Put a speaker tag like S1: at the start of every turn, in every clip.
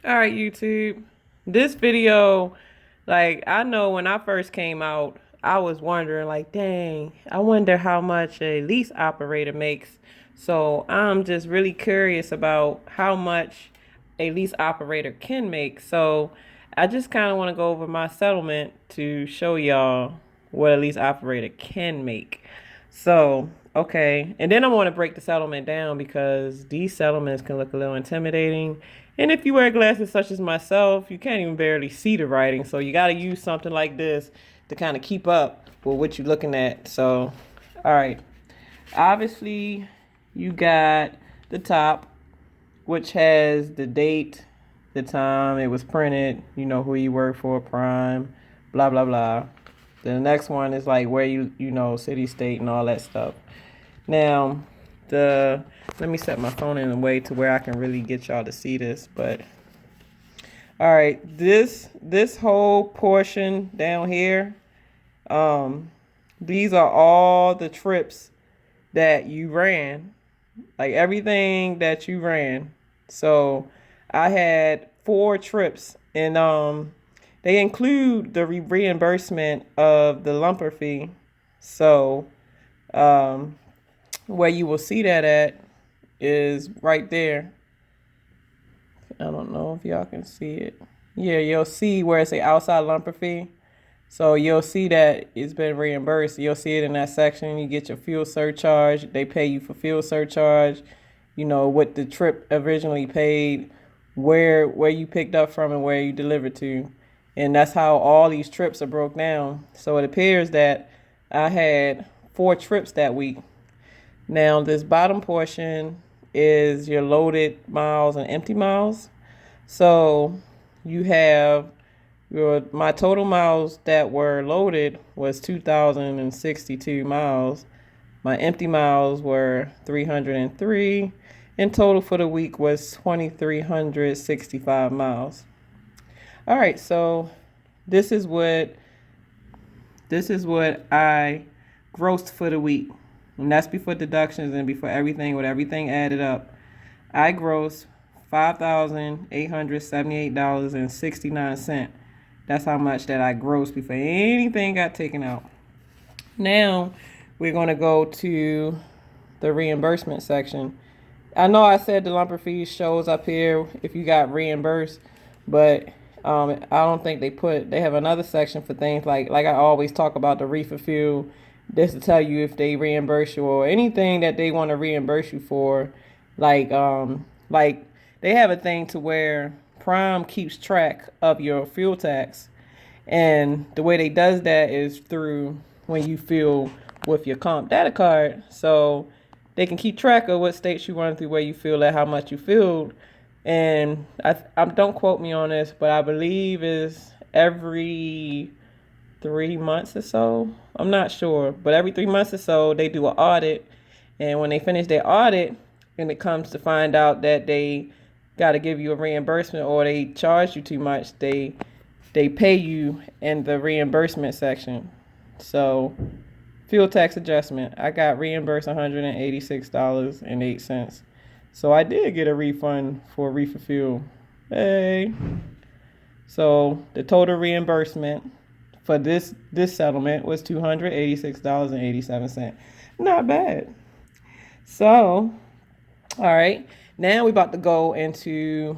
S1: All right, YouTube. This video, I know when I first came out, I was wondering, dang, I wonder how much a lease operator makes. So I'm just really curious about how much a lease operator can make. So I just kind of want to go over my settlement to show y'all what a lease operator can make. So, okay. And then I want to break the settlement down because these settlements can look a little intimidating. And if you wear glasses such as myself, you can't even barely see the writing. So you got to use something like this to kind of keep up with what you're looking at. So, all right. Obviously, you got the top, which has the date, the time it was printed, you know, who you work for, Prime, blah, blah, blah. The next one is like where you know, city, state, and all that stuff. Now, let me set my phone in a way to where I can really get y'all to see this. But all right, this whole portion down here, these are all the trips that you ran, like everything that you ran. So I had 4 trips, and they include the reimbursement of the lumper fee. So where you will see that at is right there. I don't know if y'all can see it. Yeah, you'll see where it's a outside lumper fee. So you'll see that it's been reimbursed. You'll see it in that section. You get your fuel surcharge. They pay you for fuel surcharge. You know what the trip originally paid, where you picked up from and where you delivered to. And that's how all these trips are broke down. So it appears that I had 4 trips that week. Now, this bottom portion is your loaded miles and empty miles. So you have my total miles that were loaded was 2,062 miles. My empty miles were 303, and total for the week was 2,365 miles. All right, so this is what I grossed for the week. And that's before deductions and before everything, with everything added up. I grossed $5,878.69. That's how much that I grossed before anything got taken out. Now, we're going to go to the reimbursement section. I know I said the lumper fee shows up here if you got reimbursed, but I don't think they have another section for things like I always talk about the reefer fuel. This to tell you if they reimburse you or anything that they want to reimburse you for. Like they have a thing to where Prime keeps track of your fuel tax, and the way they does that is through when you fuel with your comp data card. So they can keep track of what states you run through, where you fuel at, how much you fueled. And I don't quote me on this, but I believe is every 3 months or so. I'm not sure, but every 3 months or so they do an audit, and when they finish their audit and it comes to find out that they got to give you a reimbursement or they charge you too much, they pay you in the reimbursement section. So fuel tax adjustment, I got reimbursed $186.08. So I did get a refund for reefer fuel. Hey. So the total reimbursement for this settlement was $286.87. Not bad. So, all right. Now we're about to go into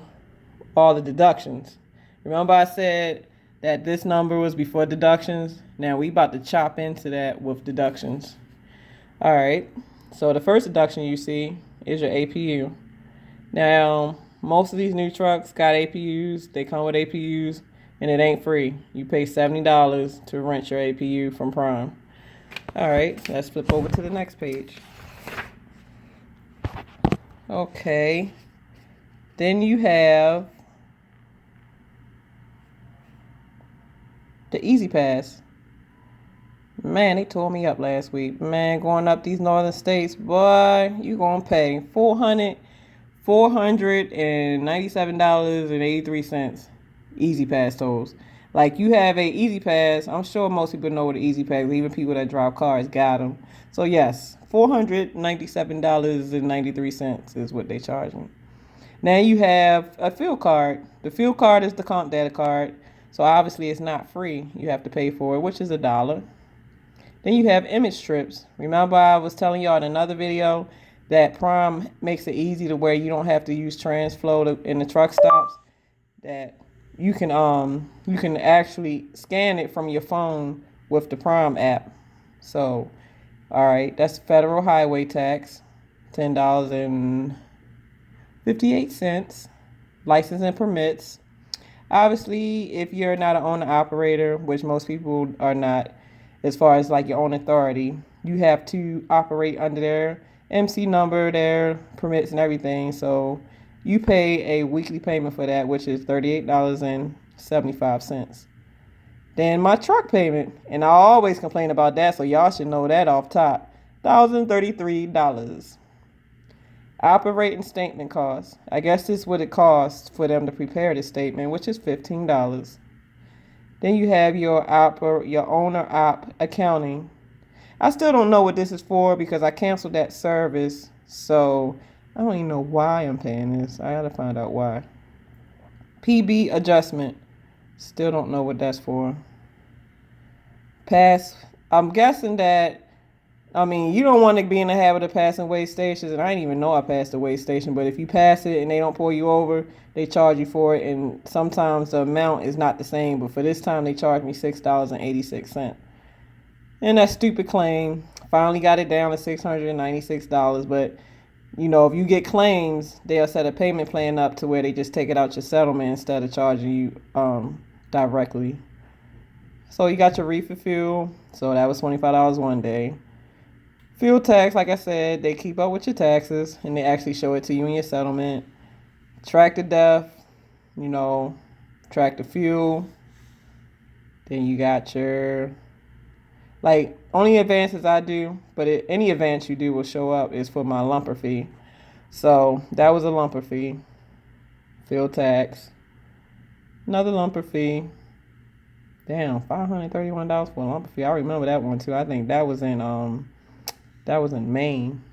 S1: all the deductions. Remember I said that this number was before deductions? Now we about to chop into that with deductions. All right. So the first deduction you see is your APU. Now, most of these new trucks got APUs. They come with APUs, and it ain't free. You pay $70 to rent your APU from Prime. All right, let's flip over to the next page. Okay. Then you have the Easy Pass. Man, they tore me up last week. Man, going up these northern states, boy, you gonna pay $497.83 Easy Pass tolls. Like, you have a Easy Pass. I'm sure most people know what an Easy Pass is. Even people that drive cars got them. So yes, $497.93 is what they charge me. Now you have a fuel card. The fuel card is the comp data card. So obviously it's not free. You have to pay for it, which is $1. Then you have image strips. Remember I was telling y'all in another video that Prime makes it easy to where you don't have to use TransFlow in the truck stops. That you can actually scan it from your phone with the Prime app. So, all right, that's federal highway tax, $10.58. License and permits. Obviously, if you're not an owner operator, which most people are not, as far as like your own authority, you have to operate under their MC number, their permits and everything. So you pay a weekly payment for that, which is $38.75. Then my truck payment, and I always complain about that, so y'all should know that off top, $1,033. Operating statement costs. I guess this is what it costs for them to prepare the statement, which is $15. Then you have your owner op accounting. I still don't know what this is for because I canceled that service, so I don't even know why I'm paying this. I gotta find out why. PB adjustment. Still don't know what that's for. Pass. I'm guessing that. You don't want to be in the habit of passing weigh stations, and I didn't even know I passed a weigh station, but if you pass it and they don't pull you over, they charge you for it, and sometimes the amount is not the same, but for this time they charged me $6.86. And that stupid claim, finally got it down to $696, but if you get claims, they'll set a payment plan up to where they just take it out your settlement instead of charging you directly. So you got your reefer fuel, so that was $25 one day. Fuel tax, like I said, they keep up with your taxes and they actually show it to you in your settlement. Track the death, track the fuel. Then you got your, only advances I do, but any advance you do will show up is for my lumper fee. So that was a lumper fee. Fuel tax. Another lumper fee. Damn, $531 for a lumper fee. I remember that one too. I think that was in Maine.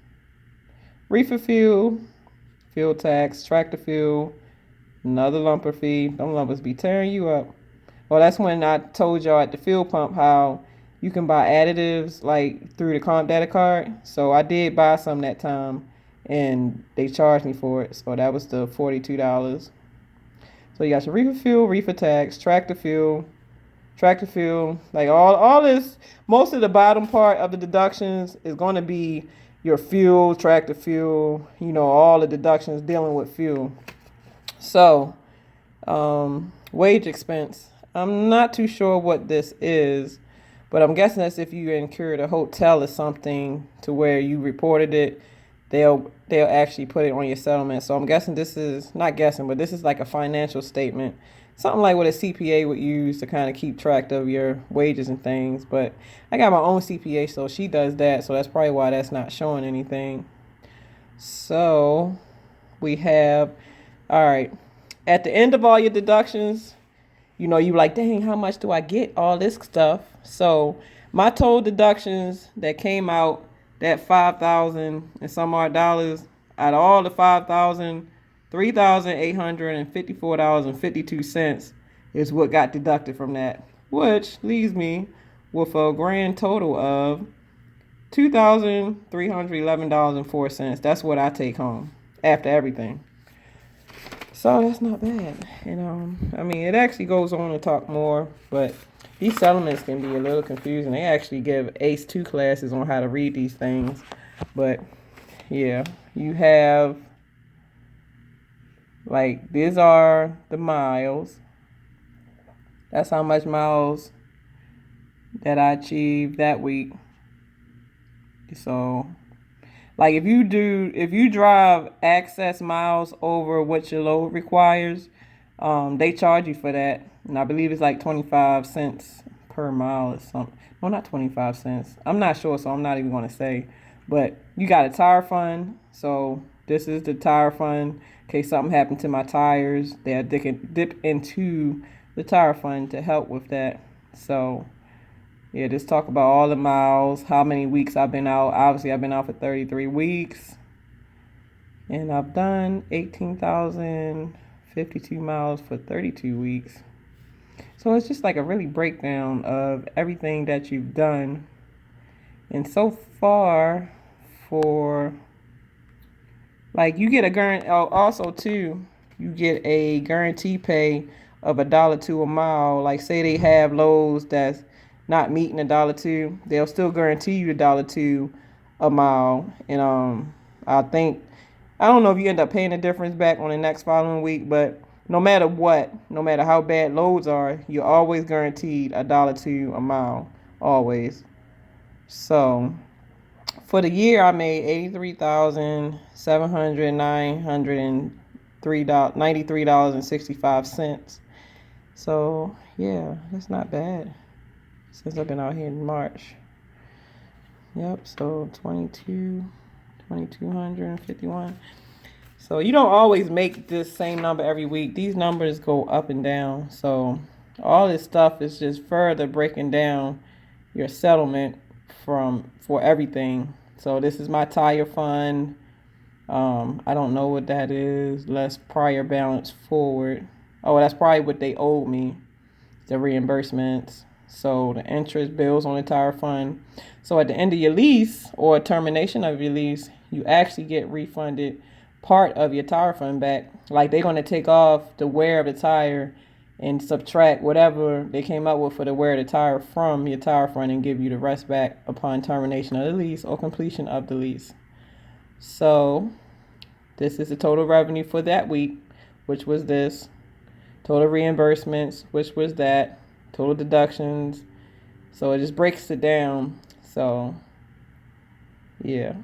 S1: Reefer fuel, fuel tax, tractor fuel, another lumper fee. Them lumpers be tearing you up. Well, that's when I told y'all at the fuel pump how you can buy additives through the comp data card. So I did buy some that time and they charged me for it. So that was the $42. So you got your reefer fuel, reefer tax, tractor fuel, all this. Most of the bottom part of the deductions is going to be your fuel, tractor fuel, all the deductions dealing with fuel. So wage expense, I'm not too sure what this is, but I'm guessing that's if you incurred a hotel or something to where you reported it, they'll actually put it on your settlement. So I'm guessing this is like a financial statement. Something like what a CPA would use to kind of keep track of your wages and things. But I got my own CPA, so she does that. So that's probably why that's not showing anything. So we have, all right, at the end of all your deductions, you like, dang, how much do I get? All this stuff. So my total deductions that came out, that $5,000 and some odd dollars, out of all the $5,000, $3,854.52 is what got deducted from that, which leaves me with a grand total of $2,311.04. That's what I take home after everything. So that's not bad. It actually goes on to talk more, but these settlements can be a little confusing. They actually give ACE 2 classes on how to read these things. But yeah, you have these are the miles. That's how much miles that I achieved that week. So if you drive excess miles over what your load requires, they charge you for that. And I believe it's 25 cents per mile or something. No, not 25 cents. I'm not sure, so I'm not even going to say. But you got a tire fund. So this is the tire fund. In case something happened to my tires, they'll dip into the tire fund to help with that. So yeah, just talk about all the miles, how many weeks I've been out. Obviously, I've been out for 33 weeks. And I've done 18,052 miles for 32 weeks. So it's just like a really breakdown of everything that you've done. And so far, for like, you get a guarantee. Also too, you get a guarantee pay of $1.02 a mile. Like, say they have loads that's not meeting $1.02, they'll still guarantee you $1.02 a mile. And I don't know if you end up paying the difference back on the next following week, but no matter what, no matter how bad loads are, you're always guaranteed $1.02 a mile, always. So for the year, I made $83,793.63. So yeah, that's not bad since I've been out here in March. Yep. So 2,251. So you don't always make this same number every week. These numbers go up and down. So all this stuff is just further breaking down your settlement for everything. So this is my tire fund. I don't know what that is. Less prior balance forward. Oh, that's probably what they owed me, the reimbursements. So the interest bills on the tire fund. So at the end of your lease or termination of your lease, you actually get refunded part of your tire fund back. Like, they're going to take off the wear of the tire and subtract whatever they came up with for the wear of the tire from your tire fund and give you the rest back upon termination of the lease or completion of the lease. So this is the total revenue for that week, which was this. Total reimbursements, which was that. Total deductions. So it just breaks it down. So yeah.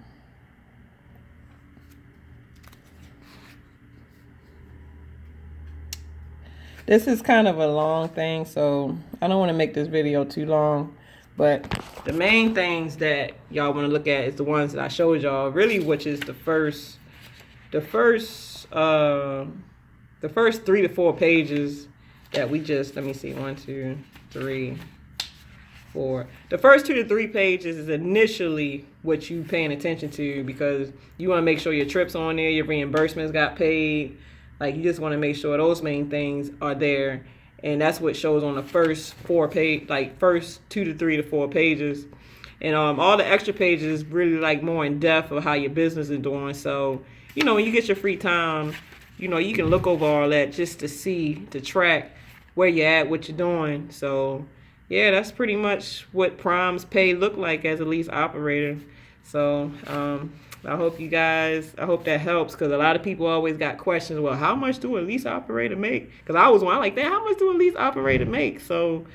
S1: This is kind of a long thing, so I don't want to make this video too long. But the main things that y'all want to look at is the ones that I showed y'all, really, which is the first 3 to 4 pages that we just, let me see, 1, 2, 3, 4. The first 2 to 3 pages is initially what you paying attention to, because you want to make sure your trips on there, your reimbursements got paid. Like, you just want to make sure those main things are there. And that's what shows on the first 4 page, like first 2 to 3 to 4 pages. And all the extra pages really like more in depth of how your business is doing. So, when you get your free time, you can look over all that just to see, to track where you're at, what you're doing. So yeah, that's pretty much what Prime's pay look like as a lease operator. So I hope that helps, because a lot of people always got questions. Well, how much do a lease operator make? Because I was like, damn, how much do a lease operator make? So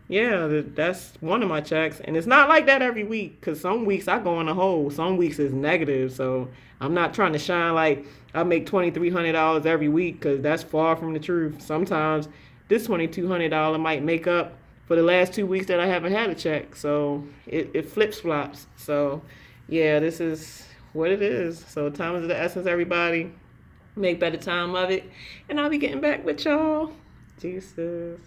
S1: yeah, that's one of my checks. And it's not like that every week, because some weeks I go in a hole. Some weeks it's negative. So I'm not trying to shine like I make $2,300 every week, because that's far from the truth. Sometimes this $2,200 might make up for the last 2 weeks that I haven't had a check. So it flips flops. So yeah, this is what it is. So time is the essence, everybody. Make better time of it. And I'll be getting back with y'all. Jesus.